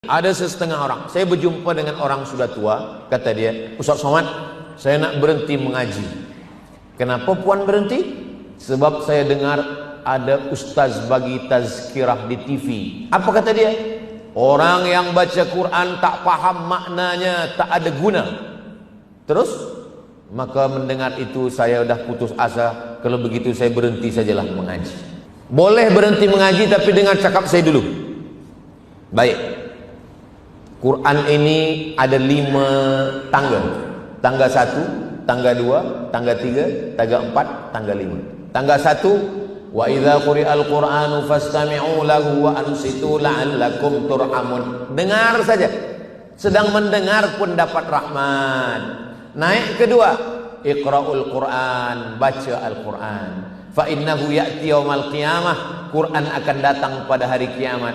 Ada setengah orang, saya berjumpa dengan orang sudah tua, kata dia, Ustaz Somad, saya nak berhenti mengaji. Kenapa puan berhenti? Sebab saya dengar ada ustaz bagi tazkirah di TV. Apa kata dia? Orang yang baca Quran tak paham maknanya, tak ada guna. Terus, maka mendengar itu saya dah putus asa. Kalau begitu saya berhenti sajalah mengaji. Boleh berhenti mengaji, tapi dengar cakap saya dulu. Baik. Quran ini ada 5 tangga. Tangga 1, tangga 2, tangga 3, tangga 4, tangga 5. Tangga 1, wa idza quri'al Qur'anu fastami'u lahu wa ansitu la'allakum turhamun. Dengar saja. Sedang mendengar pun dapat rahmat. Naik kedua, iqra'ul Qur'an, baca Al-Quran. Fa innahu ya'ti yaumal qiyamah, Quran akan datang pada hari kiamat.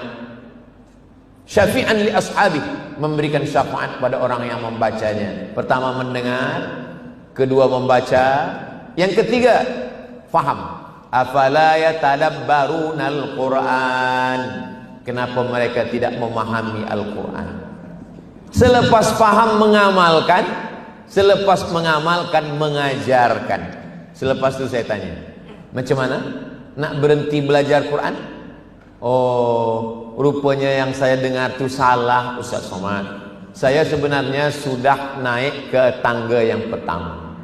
Syafi'an li ashabi, memberikan syafaat pada orang yang membacanya. Pertama mendengar, kedua membaca, yang ketiga faham. Afala yatadabbarunal Qur'an, kenapa mereka tidak memahami Al-Quran? Selepas faham mengamalkan, selepas mengamalkan mengajarkan. Selepas itu saya tanya, macam mana nak berhenti belajar Quran? Oh, rupanya yang saya dengar itu salah, Ustaz Somad. Saya sebenarnya sudah naik ke tangga yang pertama.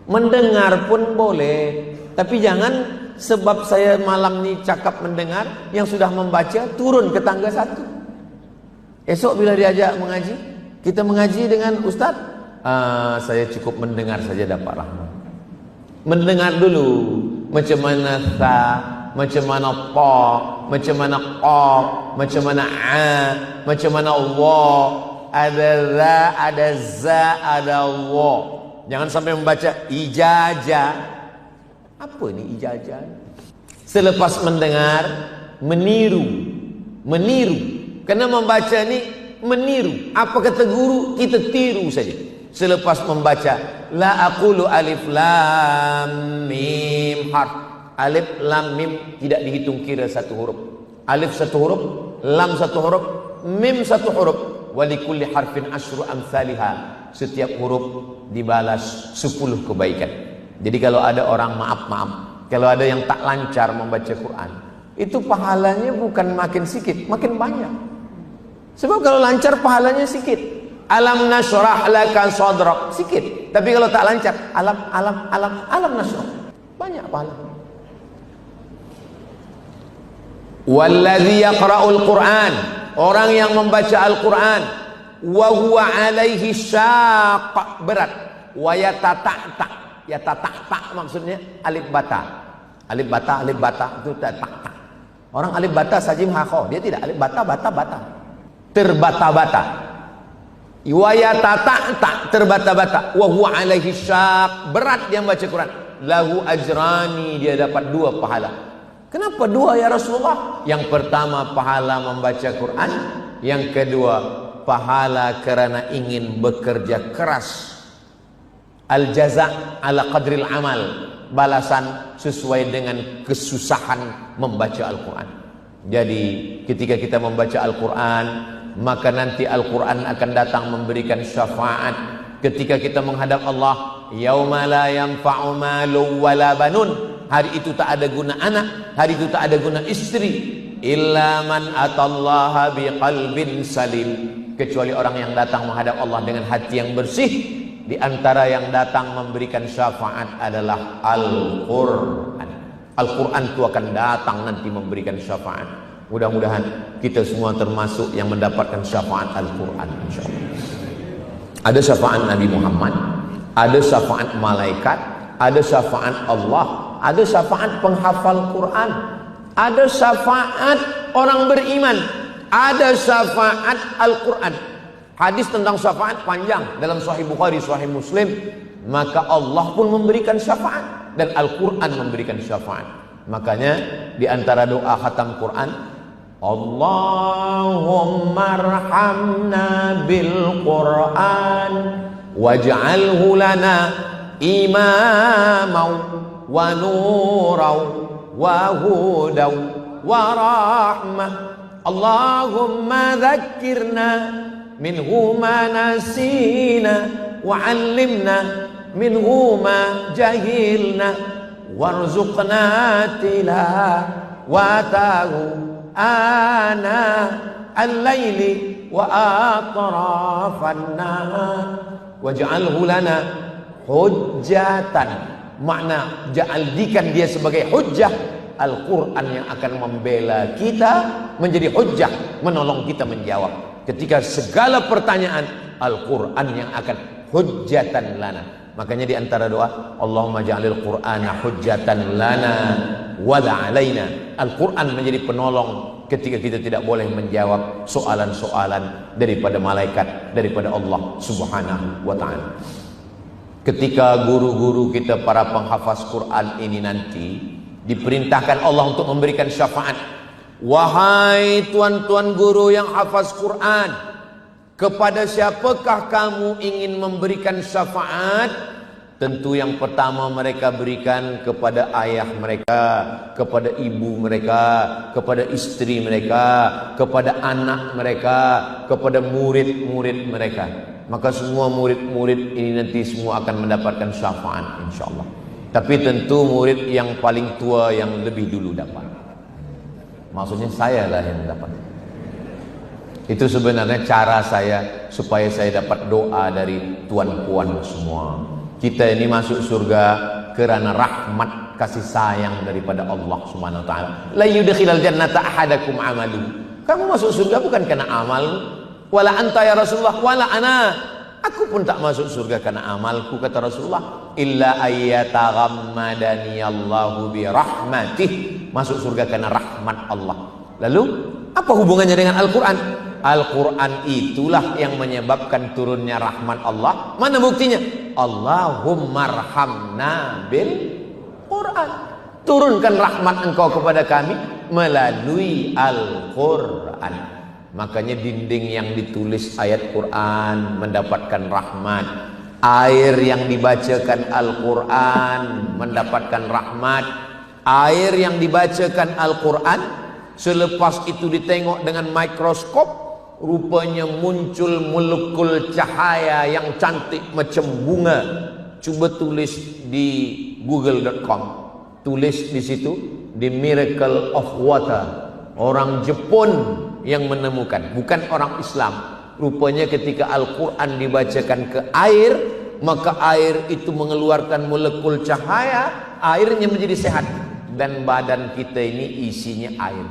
Mendengar pun boleh, tapi jangan sebab saya malam ni cakap mendengar, yang sudah membaca turun ke tangga 1. Esok bila diajak mengaji, kita mengaji dengan Ustaz, saya cukup mendengar saja dapat rahmat. Mendengar dulu macam mana sa, macam mana ta, macam mana qaf, macam mana a, macam mana wa, ada za, ada za, ada wa. Jangan sampai membaca ijazah. Apa ni ijazah? Selepas mendengar, meniru. Karena membaca ni meniru. Apa kata guru, kita tiru saja. Selepas membaca, la aqulu alif lam mim harf. Alif lam mim tidak dihitung kira 1 huruf. Alif 1 huruf, lam 1 huruf, mim 1 huruf. Wa likulli harfin asyru amsalha. Setiap huruf dibalas 10 kebaikan. Jadi kalau ada orang maaf, kalau ada yang tak lancar membaca Quran, itu pahalanya bukan makin sedikit, makin banyak. Sebab kalau lancar pahalanya sedikit. Alam nashrah laka sadrak, sedikit. Tapi kalau tak lancar, alam nashrah, banyak pahalanya. Wallazi yaqra'ul Qur'an, orang yang membaca Al-Quran, wa huwa alaihi syaq, berat, wa yatata'ta, yatata'ta maksudnya alif bata. Alif bata itu tak. Orang alif bata sajim hakho, dia tidak alif bata. Terbata-bata. Wa yatata'ta, terbata-bata, wa huwa alaihi syaq, berat dia membaca Quran. Lahu ajrani, dia dapat 2 pahala. Kenapa 2 ya Rasulullah? Yang pertama pahala membaca Quran, yang kedua pahala kerana ingin bekerja keras. Al-jaza' ala qadril amal, balasan sesuai dengan kesusahan membaca Al-Quran. Jadi ketika kita membaca Al-Quran, maka nanti Al-Quran akan datang memberikan syafaat. Ketika kita menghadap Allah, yauma la yanfa'u malu wala banun, hari itu tak ada guna anak, hari itu tak ada guna istri, illa man atallaha biqalbin salim, kecuali orang yang datang menghadap Allah dengan hati yang bersih. Di antara yang datang memberikan syafaat adalah Al-Quran. Al-Quran itu akan datang nanti memberikan syafaat. Mudah-mudahan kita semua termasuk yang mendapatkan syafaat Al-Quran, insyaallah. Ada syafaat Nabi Muhammad, ada syafaat malaikat, ada syafaat Allah, ada syafaat penghafal Quran, ada syafaat orang beriman, ada syafaat Al-Quran. Hadis tentang syafaat panjang dalam Sahih Bukhari, Sahih Muslim. Maka Allah pun memberikan syafaat dan Al-Quran memberikan syafaat. Makanya di antara doa khatam Quran, Allahumma arhamna bil Quran waj'alhu lana imamaw wa nuraw wa hudaw wa rahmah. Allahumma dzakkirna minhu ma nasina wa 'allimna minhu ma jahilna warzuqna tilawatahu ana al-laili wa atrafan nahar waj'alhu lana hujjatan. Makna jadikan dia sebagai hujjah, Al-Quran yang akan membela kita, menjadi hujjah, menolong kita menjawab. Ketika segala pertanyaan, Al-Quran yang akan hujjatan lana. Makanya di antara doa, Allahumma ja'alil Qur'ana hujjatan lana wala alaina. Al-Quran menjadi penolong ketika kita tidak boleh menjawab soalan-soalan daripada malaikat, daripada Allah Subhanahu wa ta'ala. Ketika guru-guru kita para penghafaz Quran ini nanti diperintahkan Allah untuk memberikan syafaat. Wahai tuan-tuan guru yang hafaz Quran, kepada siapakah kamu ingin memberikan syafaat? Tentu yang pertama mereka berikan kepada ayah mereka, kepada ibu mereka, kepada istri mereka, kepada anak mereka, kepada murid-murid mereka. Maka semua murid-murid ini nanti semua akan mendapatkan syafaat insyaallah. Tapi tentu murid yang paling tua yang lebih dulu dapat. Maksudnya saya lah yang dapat. Itu sebenarnya cara saya supaya saya dapat doa dari tuan-puan semua. Kita ini masuk surga kerana rahmat kasih sayang daripada Allah Subhanahu wa taala. La yudkhilal jannata ahadakum amalu. Kamu masuk surga bukan karena amal. Wala anta ya Rasulullah wala ana. Aku pun tak masuk surga karena amalku, kata Rasulullah. Illa ayyataghammadani Allahu bi rahmatih. Masuk surga karena rahmat Allah. Lalu apa hubungannya dengan Al-Quran? Al-Quran itulah yang menyebabkan turunnya rahmat Allah. Mana buktinya? Allahumma arhamna bil Quran. Turunkan rahmat engkau kepada kami melalui Al-Quran. Makanya dinding yang ditulis ayat Quran mendapatkan rahmat. Air yang dibacakan Al-Quran mendapatkan rahmat. Air yang dibacakan Al-Quran selepas itu ditengok dengan mikroskop, rupanya muncul molekul cahaya yang cantik macam bunga. Coba tulis di google.com, tulis di situ The Miracle of Water. Orang Jepun yang menemukan, bukan orang Islam. Rupanya ketika Al-Quran dibacakan ke air, maka air itu mengeluarkan molekul cahaya, airnya menjadi sehat. Dan badan kita ini isinya air.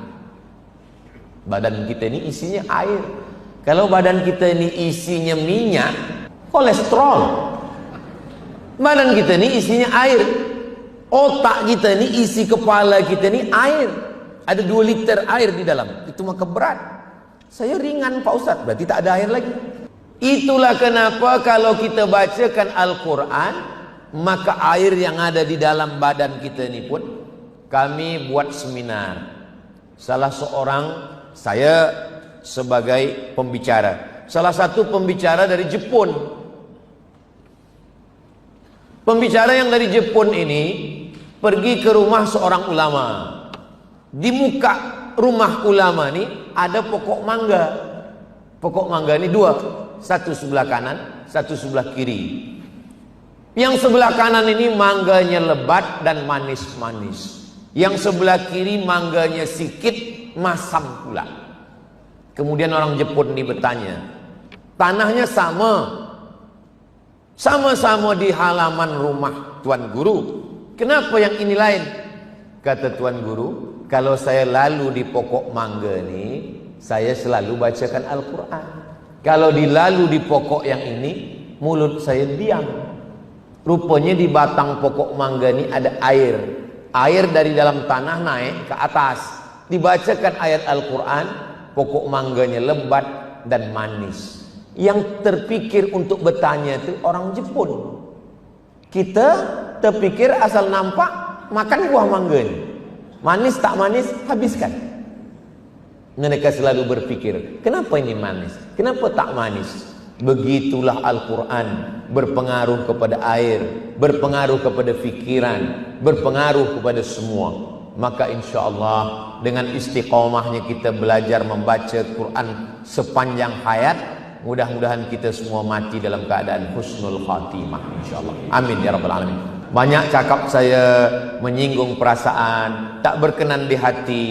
Badan kita ini isinya air. Kalau badan kita ini isinya minyak, kolesterol. Badan kita ini isinya air. Otak kita ini, isi kepala kita ini air. Ada 2 liter air di dalam. Itu maka berat. Saya ringan Pak Ustadz, berarti tak ada air lagi. Itulah kenapa kalau kita bacakan Al-Quran, maka air yang ada di dalam badan kita ini pun, kami buat seminar. Salah seorang, saya sebagai pembicara, salah satu pembicara dari Jepun. Pembicara yang dari Jepun ini pergi ke rumah seorang ulama. Di muka rumah ulama ini ada pokok mangga. Pokok mangga ini 2, satu sebelah kanan, satu sebelah kiri. Yang sebelah kanan ini mangganya lebat dan manis-manis. Yang sebelah kiri mangganya sikit, masam pula. Kemudian orang Jepun ini bertanya, tanahnya sama-sama di halaman rumah Tuan Guru, kenapa yang ini lain? Kata Tuan Guru, kalau saya lalu di pokok mangga ini, saya selalu bacakan Al-Quran. Kalau dilalu di pokok yang ini, mulut saya diam. Rupanya di batang pokok mangga ini ada air. Air dari dalam tanah naik ke atas. Dibacakan ayat Al-Quran, pokok mangganya lebat dan manis. Yang terpikir untuk bertanya itu orang Jepun. Kita terpikir asal nampak makan buah mangga ini. Manis tak manis, habiskan. Mereka selalu berpikir, kenapa ini manis? Kenapa tak manis? Begitulah Al-Quran berpengaruh kepada air, berpengaruh kepada fikiran, berpengaruh kepada semua. maka insya Allah dengan istiqomahnya kita belajar membaca Quran sepanjang hayat, mudah-mudahan kita semua mati dalam keadaan husnul khatimah insyaallah. Amin ya rabbal alamin. Banyak cakap saya menyinggung perasaan, tak berkenan di hati,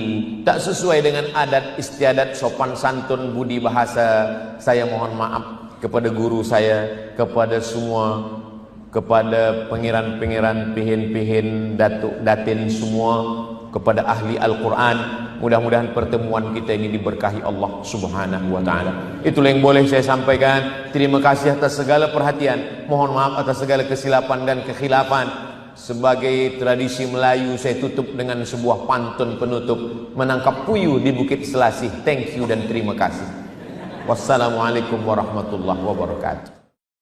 tak sesuai dengan adat istiadat sopan santun budi bahasa. Saya mohon maaf kepada guru saya, kepada semua, kepada pengiran-pengiran, pihin-pihin, datuk datin semua, kepada ahli Al-Quran. Mudah-mudahan pertemuan kita ini diberkahi Allah Subhanahu wa ta'ala. Itulah yang boleh saya sampaikan. Terima kasih atas segala perhatian. Mohon maaf atas segala kesilapan dan kekhilafan. Sebagai tradisi Melayu, saya tutup dengan sebuah pantun penutup. Menangkap puyuh di Bukit Selasih. Thank you dan terima kasih. Wassalamualaikum warahmatullahi wabarakatuh.